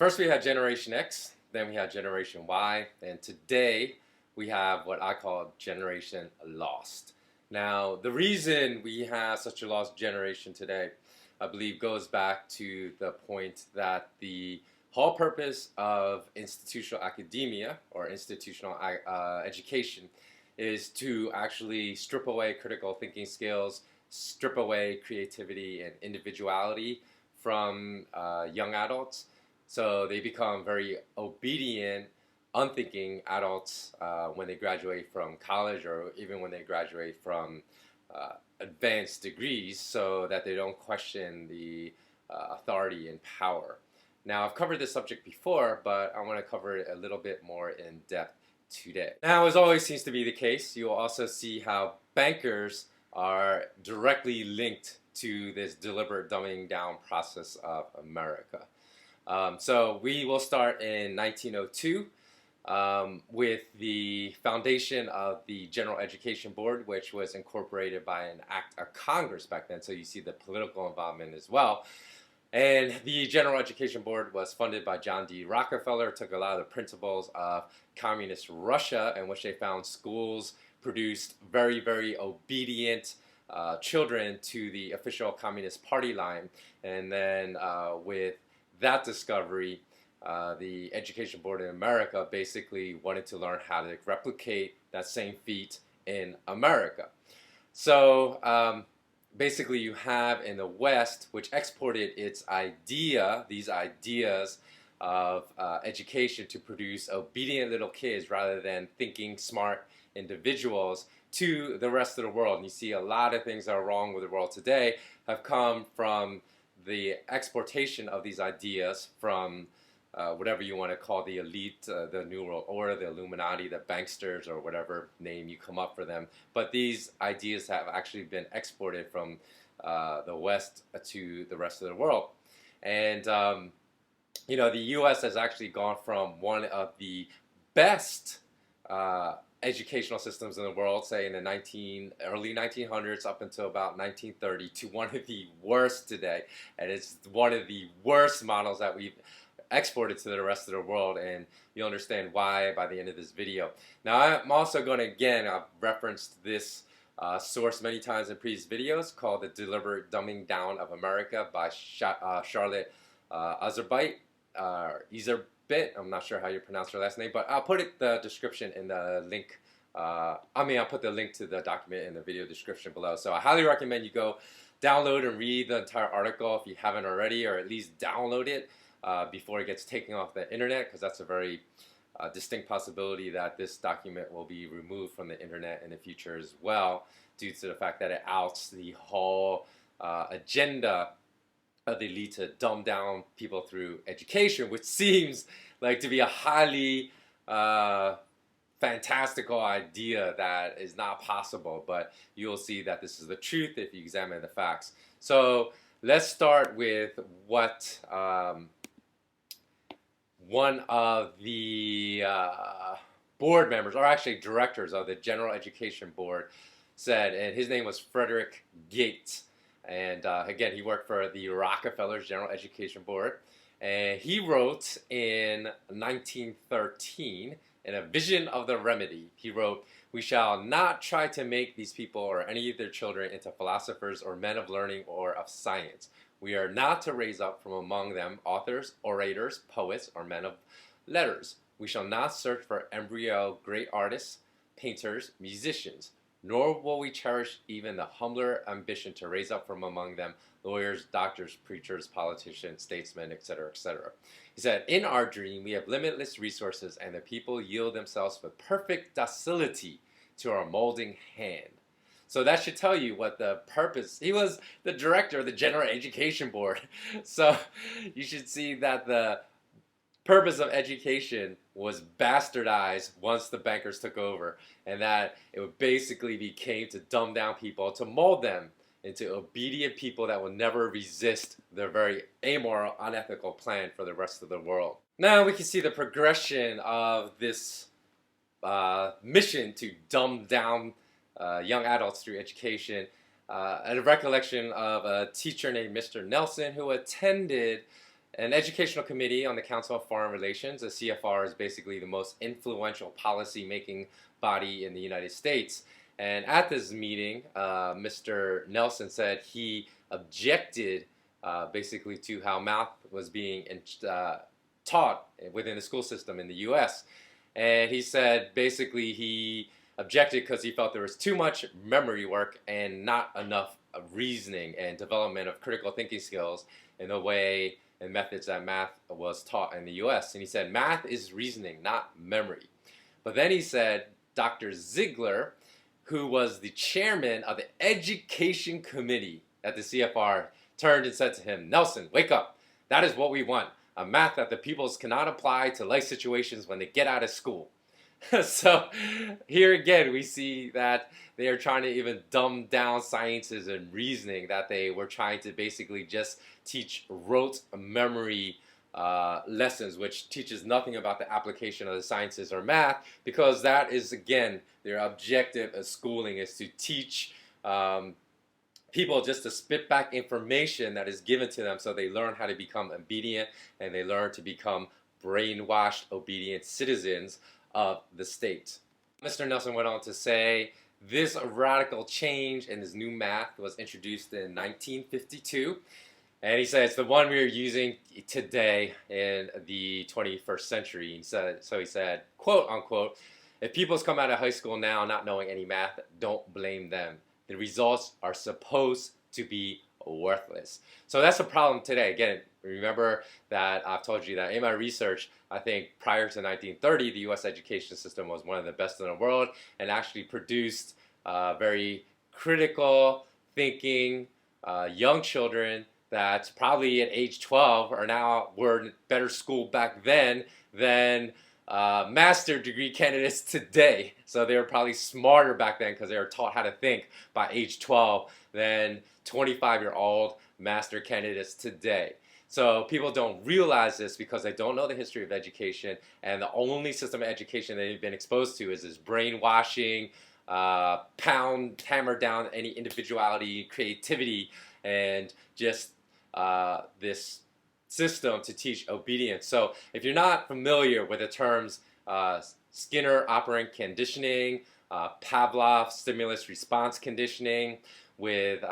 First we had Generation X, then we had Generation Y, and today we have what I call Generation Lost. Now, the reason we have such a lost generation today, I believe, goes back to the point that the whole purpose of institutional academia or institutional education is to actually strip away critical thinking skills, strip away creativity and individuality from young adults, so they become very obedient, unthinking adults when they graduate from college or even when they graduate from advanced degrees, so that they don't question the authority and power. Now, I've covered this subject before, but I want to cover it a little bit more in depth today. Now, as always seems to be the case, you will also see how bankers are directly linked to this deliberate dumbing down process of America. So we will start in 1902 with the foundation of the General Education Board, which was incorporated by an act of Congress back then. So you see the political involvement as well. And the General Education Board was funded by John D. Rockefeller, took a lot of the principles of communist Russia, in which they found schools produced very, very obedient children to the official Communist Party line. And then with that discovery, the Education Board in America basically wanted to learn how to replicate that same feat in America. So basically you have in the West, which exported these ideas of education to produce obedient little kids rather than thinking smart individuals, to the rest of the world. And you see a lot of things that are wrong with the world today have come from the exportation of these ideas from whatever you want to call the elite, the New World Order, the Illuminati, the banksters, or whatever name you come up for them. But these ideas have actually been exported from the West to the rest of the world. And you know, the U.S. has actually gone from one of the best educational systems in the world, say in the early 1900s up until about 1930, to one of the worst today. And it's one of the worst models that we've exported to the rest of the world, and you'll understand why by the end of this video. Now, I'm also going to, again, I've referenced this source many times in previous videos, called The Deliberate Dumbing Down of America by Charlotte Iserbyt, I'm not sure how you pronounce her last name, but I'll put the description in the link. I'll put the link to the document in the video description below. So I highly recommend you go download and read the entire article if you haven't already, or at least download it before it gets taken off the internet, because that's a very distinct possibility that this document will be removed from the internet in the future as well, due to the fact that it outs the whole agenda of the elite to dumb down people through education, which seems like to be a highly fantastical idea that is not possible, but you'll see that this is the truth if you examine the facts. So let's start with what one of the board members, or actually directors of the General Education Board, said, and his name was Frederick Gates. And again, he worked for the Rockefeller's General Education Board. And he wrote in 1913, in A Vision of the Remedy, he wrote, "We shall not try to make these people or any of their children into philosophers or men of learning or of science. We are not to raise up from among them authors, orators, poets, or men of letters. We shall not search for embryo great artists, painters, musicians. Nor will we cherish even the humbler ambition to raise up from among them lawyers, doctors, preachers, politicians, statesmen, etc., etc." He said, "In our dream, we have limitless resources, and the people yield themselves with perfect docility to our molding hand." So that should tell you what the purpose. He was the director of the General Education Board. So you should see that the purpose of education was bastardized once the bankers took over, and that it basically became to dumb down people, to mold them into obedient people that will never resist their very amoral, unethical plan for the rest of the world. Now we can see the progression of this mission to dumb down young adults through education. A recollection of a teacher named Mr. Nelson, who attended an educational committee on the Council of Foreign Relations. The CFR is basically the most influential policy-making body in the United States. And at this meeting, Mr. Nelson said he objected basically to how math was being taught within the school system in the U.S. And he said basically he objected because he felt there was too much memory work and not enough reasoning and development of critical thinking skills in the way and methods that math was taught in the US. And he said math is reasoning, not memory. But then he said Dr. Ziegler, who was the chairman of the education committee at the CFR, turned and said to him, "Nelson, wake up. That is what we want. A math that the pupils cannot apply to life situations when they get out of school." So here again, we see that they are trying to even dumb down sciences and reasoning, that they were trying to basically just teach rote memory lessons, which teaches nothing about the application of the sciences or math, because that is, again, their objective of schooling is to teach people just to spit back information that is given to them so they learn how to become obedient and they learn to become brainwashed, obedient citizens of the state. Mr. Nelson went on to say, this radical change in this new math was introduced in 1952, and he said it's the one we are using today in the 21st century. He said, quote unquote, "If pupils come out of high school now not knowing any math, don't blame them. The results are supposed to be worthless." So that's a problem today. Again, remember that I've told you that in my research, I think prior to 1930, the U.S. education system was one of the best in the world and actually produced very critical thinking young children that probably at age 12 were in better school back then than master degree candidates today. So they were probably smarter back then because they were taught how to think by age 12 than 25-year-old master candidates today. So people don't realize this because they don't know the history of education, and the only system of education they've been exposed to is this brainwashing, hammer down any individuality, creativity, and just this system to teach obedience. So if you're not familiar with the terms Skinner operant conditioning, Pavlov stimulus response conditioning, with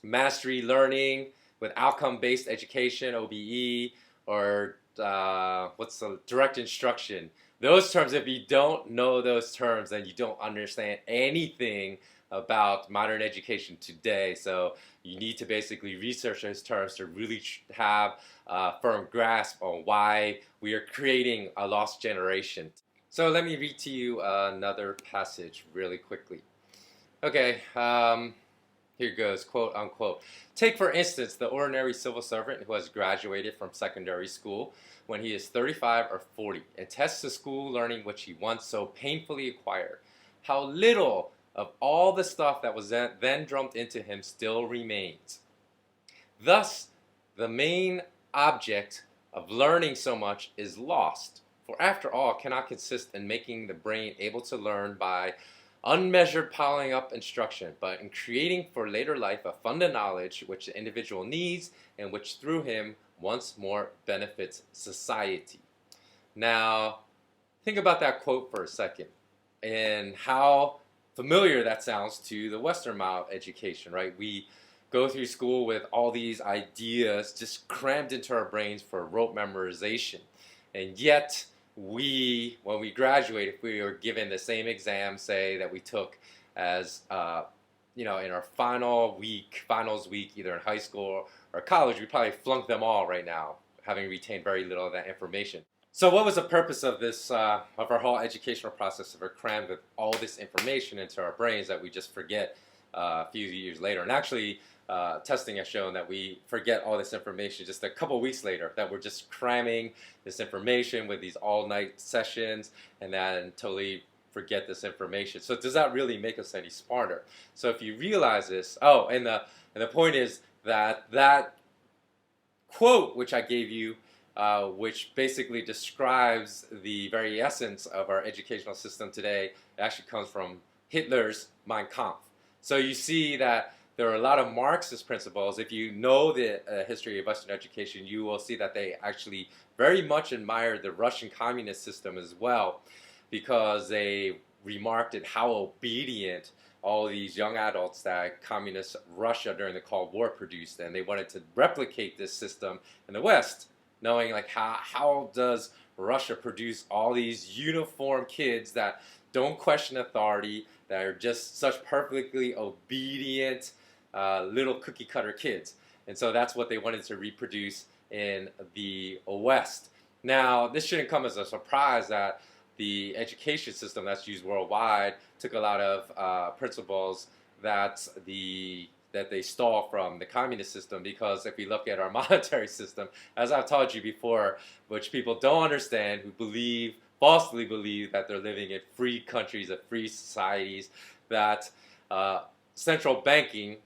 mastery learning, with outcome-based education, OBE, or what's the direct instruction. Those terms, if you don't know those terms, then you don't understand anything about modern education today. So you need to basically research those terms to really have a firm grasp on why we are creating a lost generation. So let me read to you another passage really quickly. Okay, here goes, quote unquote. "Take for instance the ordinary civil servant who has graduated from secondary school when he is 35 or 40 and tests the school learning which he once so painfully acquired. How little of all the stuff that was then drummed into him still remains. Thus, the main object of learning so much is lost, for after all cannot consist in making the brain able to learn by unmeasured piling up instruction, but in creating for later life a fund of knowledge which the individual needs and which through him once more benefits society." Now, think about that quote for a second and how familiar that sounds to the Western model education, right? We go through school with all these ideas just crammed into our brains for rote memorization, and yet when we graduate, if we were given the same exam, say, that we took as, in our finals week, either in high school or college, we probably flunked them all right now, having retained very little of that information. So what was the purpose of this, of our whole educational process, if we're crammed with all this information into our brains that we just forget a few years later? And actually, testing has shown that we forget all this information just a couple weeks later, that we're just cramming this information with these all-night sessions and then totally forget this information. So does that really make us any smarter? So if you realize this, and the point is that quote which I gave you, which basically describes the very essence of our educational system today, it actually comes from Hitler's Mein Kampf. So you see that there are a lot of Marxist principles. If you know the history of Western education, you will see that they actually very much admired the Russian communist system as well, because they remarked at how obedient all these young adults that communist Russia during the Cold War produced, and they wanted to replicate this system in the West, knowing like how does Russia produce all these uniform kids that don't question authority, that are just such perfectly obedient little cookie cutter kids. And so that's what they wanted to reproduce in the West. Now, this shouldn't come as a surprise that the education system that's used worldwide took a lot of principles that they stole from the communist system, because if we look at our monetary system, as I've taught you before, which people don't understand, who falsely believe that they're living in free countries, of free societies, that central banking,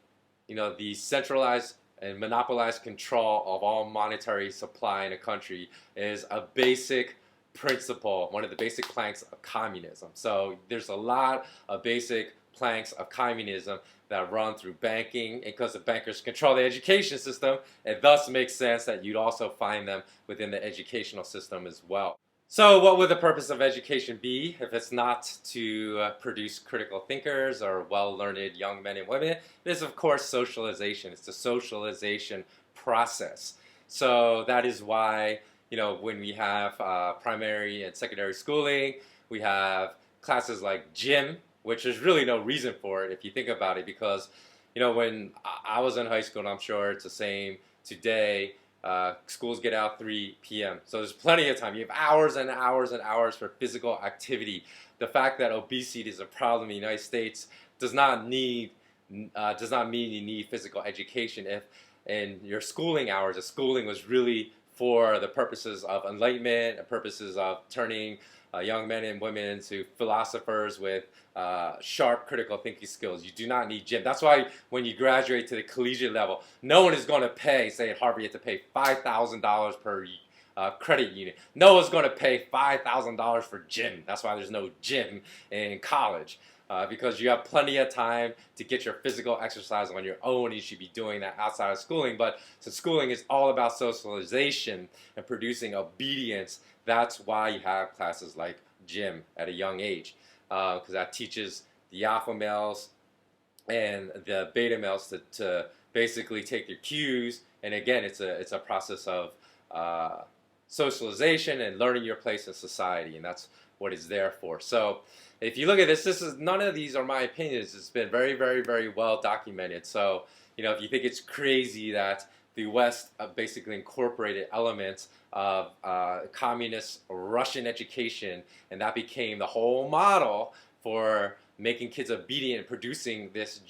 the centralized and monopolized control of all monetary supply in a country is a basic principle, one of the basic planks of communism. So there's a lot of basic planks of communism that run through banking, and because the bankers control the education system, it thus makes sense that you'd also find them within the educational system as well. So what would the purpose of education be if it's not to produce critical thinkers or well-learned young men and women? It is, of course, socialization. It's the socialization process. So that is why, when we have primary and secondary schooling, we have classes like gym, which there's really no reason for it if you think about it, because, when I was in high school, and I'm sure it's the same today, schools get out 3 p.m. So there's plenty of time. You have hours and hours and hours for physical activity. The fact that obesity is a problem in the United States does not mean you need physical education. If in your schooling hours, the schooling was really for the purposes of enlightenment, the purposes of turning young men and women into philosophers with sharp critical thinking skills. You do not need gym. That's why when you graduate to the collegiate level, no one is going to pay, say at Harvard, you have to pay $5,000 per credit unit. No one's going to pay $5,000 for gym. That's why there's no gym in college. Because you have plenty of time to get your physical exercise on your own. You should be doing that outside of schooling. But since schooling is all about socialization and producing obedience, that's why you have classes like gym at a young age. Because that teaches the alpha males and the beta males to basically take their cues. And again, it's a process of socialization and learning your place in society. And that's what it's there for. So if you look at this is none of these are my opinions. It's been very, very, very well documented. So, if you think it's crazy that the West basically incorporated elements of communist Russian education, and that became the whole model for making kids obedient and producing this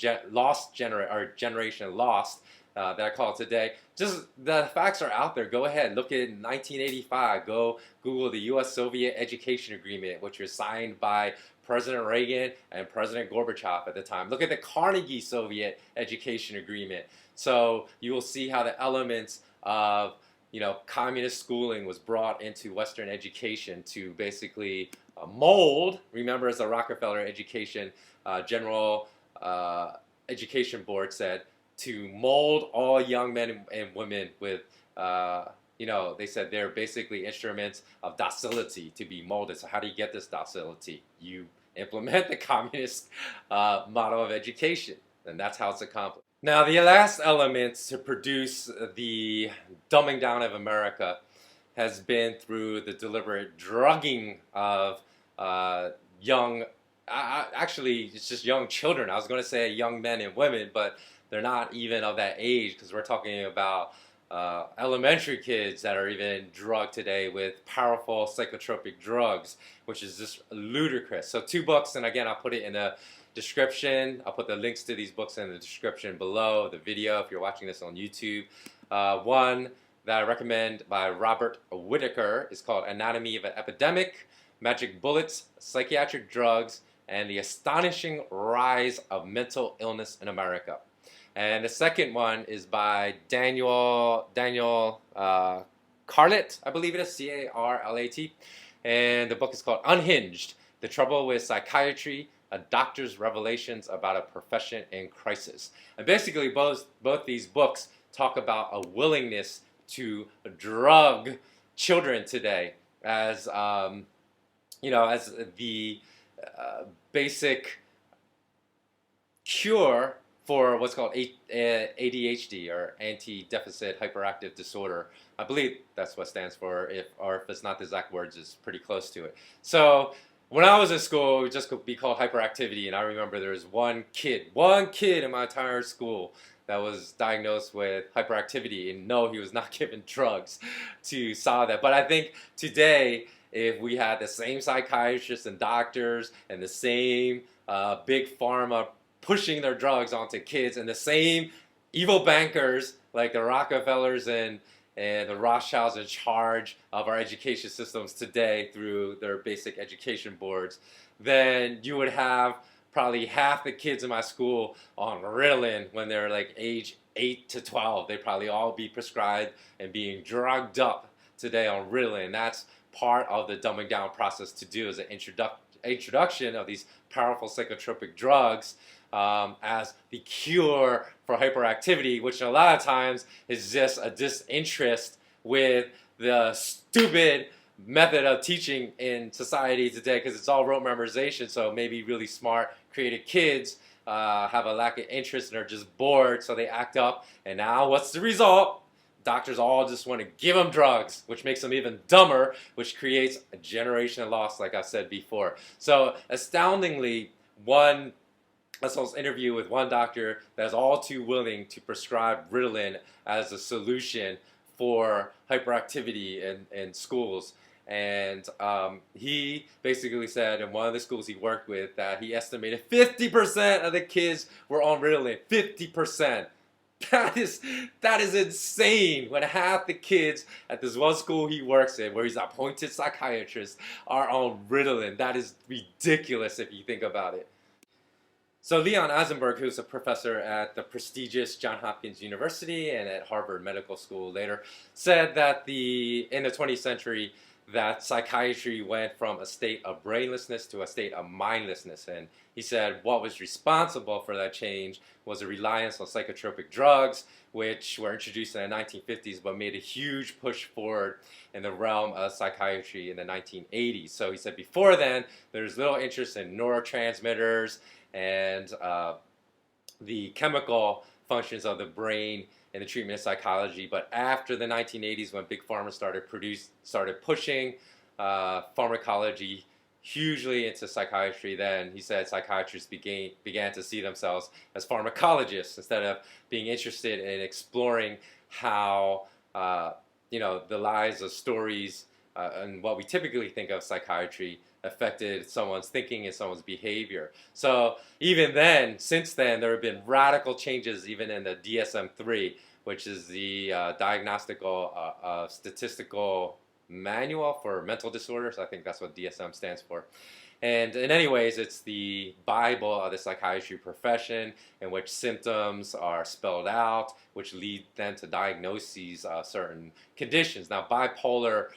generation lost, that I call it today. Just the facts are out there. Go ahead, look at 1985. Go Google the U.S.-Soviet Education Agreement, which was signed by President Reagan and President Gorbachev at the time. Look at the Carnegie Soviet Education Agreement. So you will see how the elements of communist schooling was brought into Western education to basically mold. Remember, as the Rockefeller Education General Education Board said, to mold all young men and women with, they said they're basically instruments of docility to be molded. So how do you get this docility? You implement the communist model of education, and that's how it's accomplished. Now, the last element to produce the dumbing down of America has been through the deliberate drugging of young, actually, it's just young children. I was going to say young men and women, but they're not even of that age, because we're talking about elementary kids that are even drugged today with powerful psychotropic drugs, which is just ludicrous. So 2 books, and again, I'll put it in the description. I'll put the links to these books in the description below the video if you're watching this on YouTube. One that I recommend by Robert Whitaker is called Anatomy of an Epidemic, Magic Bullets, Psychiatric Drugs, and the Astonishing Rise of Mental Illness in America. And the second one is by Daniel Carlat, I believe it is, C-A-R-L-A-T. And the book is called Unhinged, The Trouble with Psychiatry, A Doctor's Revelations About a Profession in Crisis. And basically, both these books talk about a willingness to drug children today as as the basic cure for what's called ADHD, or anti-deficit hyperactive disorder. I believe that's what it stands for, or if it's not the exact words, it's pretty close to it. So when I was in school, it would just be called hyperactivity, and I remember there was one kid in my entire school that was diagnosed with hyperactivity, and no, he was not given drugs to solve that. But I think today, if we had the same psychiatrists and doctors and the same big pharma pushing their drugs onto kids, and the same evil bankers like the Rockefellers and the Rothschilds in charge of our education systems today through their basic education boards, then you would have probably half the kids in my school on Ritalin when they're like age 8 to 12. They'd probably all be prescribed and being drugged up today on Ritalin. That's part of the dumbing down process to do, is an introduction of these powerful psychotropic drugs as the cure for hyperactivity, which a lot of times is just a disinterest with the stupid method of teaching in society today, because it's all rote memorization. So maybe really smart, creative kids have a lack of interest and are just bored, so they act up. And now what's the result? Doctors all just want to give them drugs, which makes them even dumber, which creates a generation loss, like I said before. So astoundingly, I saw this interview with one doctor that is all too willing to prescribe Ritalin as a solution for hyperactivity in schools. And he basically said in one of the schools he worked with that he estimated 50% of the kids were on Ritalin. 50%. That is insane, when half the kids at this one school he works in, where he's an appointed psychiatrist, are on Ritalin. That is ridiculous if you think about it. So Leon Eisenberg, who's a professor at the prestigious Johns Hopkins University and at Harvard Medical School later, said that in the 20th century, that psychiatry went from a state of brainlessness to a state of mindlessness. And he said what was responsible for that change was a reliance on psychotropic drugs, which were introduced in the 1950s but made a huge push forward in the realm of psychiatry in the 1980s. So he said before then, there's little interest in neurotransmitters and the chemical functions of the brain in the treatment of psychology. But after the 1980s, when Big Pharma started pushing pharmacology hugely into psychiatry, then he said psychiatrists began to see themselves as pharmacologists instead of being interested in exploring how the lies of stories and what we typically think of psychiatry affected someone's thinking and someone's behavior. So even then, since then, there have been radical changes even in the DSM-3, which is the Diagnostical Statistical Manual for Mental Disorders. I think that's what DSM stands for. And in any ways, it's the Bible of the psychiatry profession, in which symptoms are spelled out, which lead then to diagnoses of certain conditions. Now, bipolar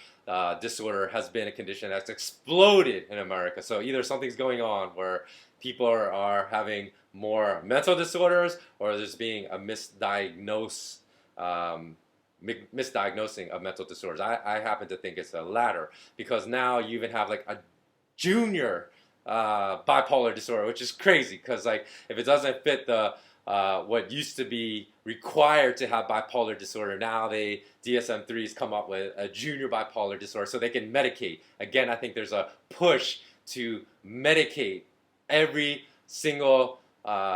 disorder has been a condition that's exploded in America. So either something's going on where people are having more mental disorders, or there's being a misdiagnosing of mental disorders. I happen to think it's the latter, because now you even have like a junior bipolar disorder, which is crazy, because like if it doesn't fit the what used to be required to have bipolar disorder, now DSM-3's come up with a junior bipolar disorder, so they can medicate. Again, I think there's a push to medicate every single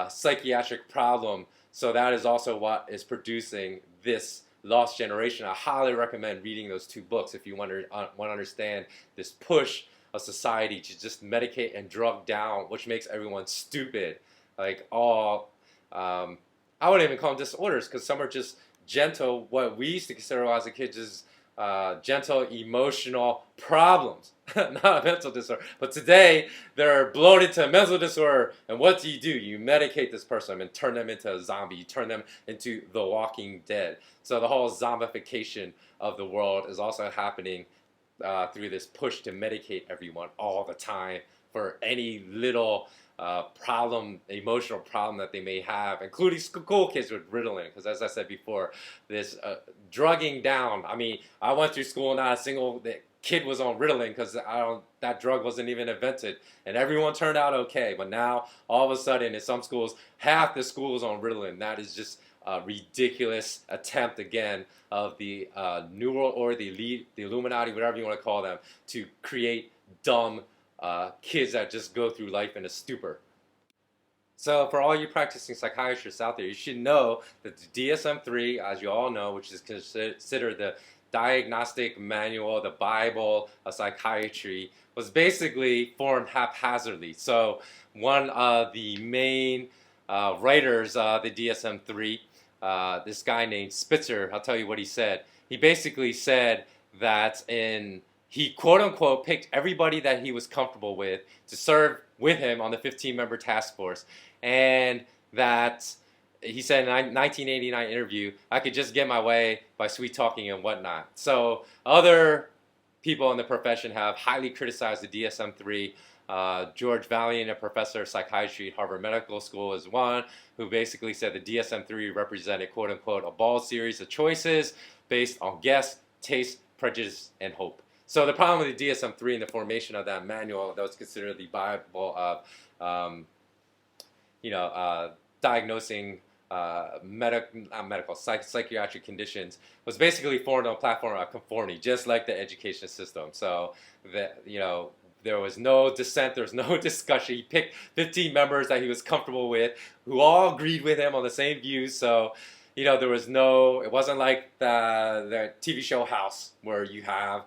psychiatric problem. So that is also what is producing this lost generation. I highly recommend reading those two books if you want to understand this push of society to just medicate and drug down, which makes everyone stupid. Like I wouldn't even call them disorders, because some are just gentle, what we used to consider as a kid is gentle emotional problems, not a mental disorder. But today, they're bloated to a mental disorder, and what do? You medicate this person and turn them into a zombie. You turn them into the Walking Dead. So the whole zombification of the world is also happening through this push to medicate everyone all the time for any little emotional problem that they may have, including school kids with Ritalin. Because as I said before, this drugging down. I mean, I went through school, not a single kid was on Ritalin because that drug wasn't even invented, and everyone turned out okay. But now, all of a sudden, in some schools, half the schools on Ritalin. That is just a ridiculous attempt again of the New World Order, the elite, the Illuminati, whatever you want to call them, to create dumb kids that just go through life in a stupor. So for all you practicing psychiatrists out there, you should know that the DSM-3, as you all know, which is considered the diagnostic manual, the Bible of psychiatry, was basically formed haphazardly. So one of the main writers of the DSM-3, this guy named Spitzer, I'll tell you what he said. He basically said that he quote unquote picked everybody that he was comfortable with to serve with him on the 15-member task force, and that he said in a 1989 interview, I could just get my way by sweet talking and whatnot. So other people in the profession have highly criticized the DSM-3. George Vaillant, a professor of psychiatry at Harvard Medical School, is one who basically said the DSM-3 represented, quote unquote, a bald series of choices based on guess, taste, prejudice, and hope. So the problem with the DSM-3 and the formation of that manual that was considered the Bible of, diagnosing psychiatric conditions was basically formed on a platform of conformity, just like the education system. So that, there was no dissent, there was no discussion. He picked 15 members that he was comfortable with, who all agreed with him on the same views. So, there was it wasn't like the TV show House, where you have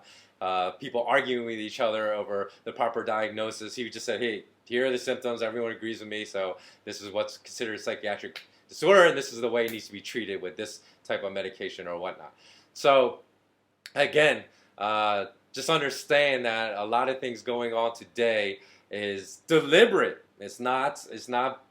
people arguing with each other over the proper diagnosis. He just said, hey, here are the symptoms, everyone agrees with me, so this is what's considered a psychiatric disorder, and this is the way it needs to be treated with this type of medication or whatnot. So, again, just understand that a lot of things going on today is deliberate. It's not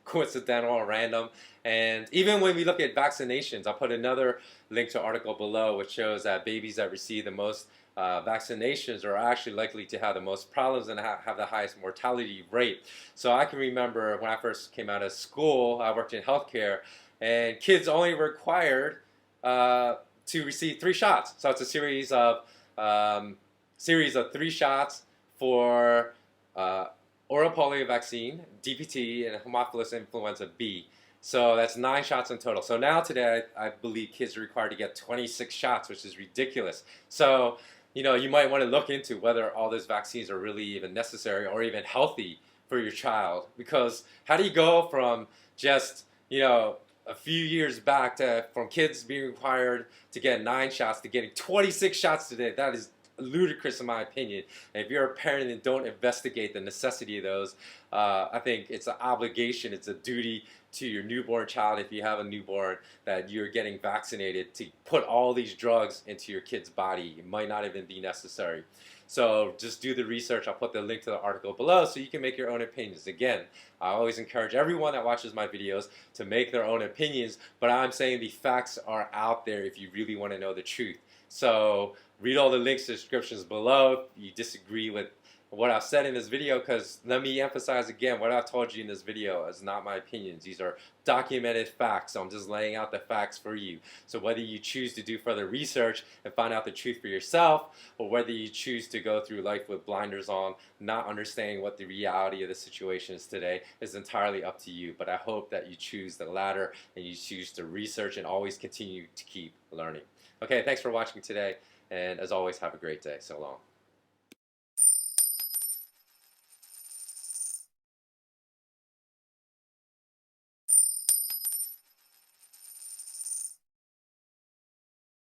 coincidental or random. And even when we look at vaccinations, I'll put another link to an article below which shows that babies that receive the most vaccinations are actually likely to have the most problems and have the highest mortality rate. So I can remember when I first came out of school, I worked in healthcare, and kids only required to receive 3 shots. So it's a series of 3 shots for oral polio vaccine, DPT, and Haemophilus influenza B. So that's 9 shots in total. So now today, I believe kids are required to get 26 shots, which is ridiculous. So, you might want to look into whether all those vaccines are really even necessary or even healthy for your child. Because how do you go from just, a few years back from kids being required to get 9 shots to getting 26 shots today? That is ludicrous in my opinion. And if you're a parent and don't investigate the necessity of those, I think it's an obligation, it's a duty to your newborn child, if you have a newborn, that you're getting vaccinated to put all these drugs into your kid's body. It might not even be necessary. So just do the research. I'll put the link to the article below so you can make your own opinions. Again, I always encourage everyone that watches my videos to make their own opinions, but I'm saying the facts are out there if you really want to know the truth. So read all the links, descriptions below if you disagree with what I've said in this video, because let me emphasize again, what I've told you in this video is not my opinions. These are documented facts, so I'm just laying out the facts for you. So whether you choose to do further research and find out the truth for yourself, or whether you choose to go through life with blinders on, not understanding what the reality of the situation is today, is entirely up to you. But I hope that you choose the latter and you choose to research and always continue to keep learning. Okay, thanks for watching today, and as always, have a great day. So long.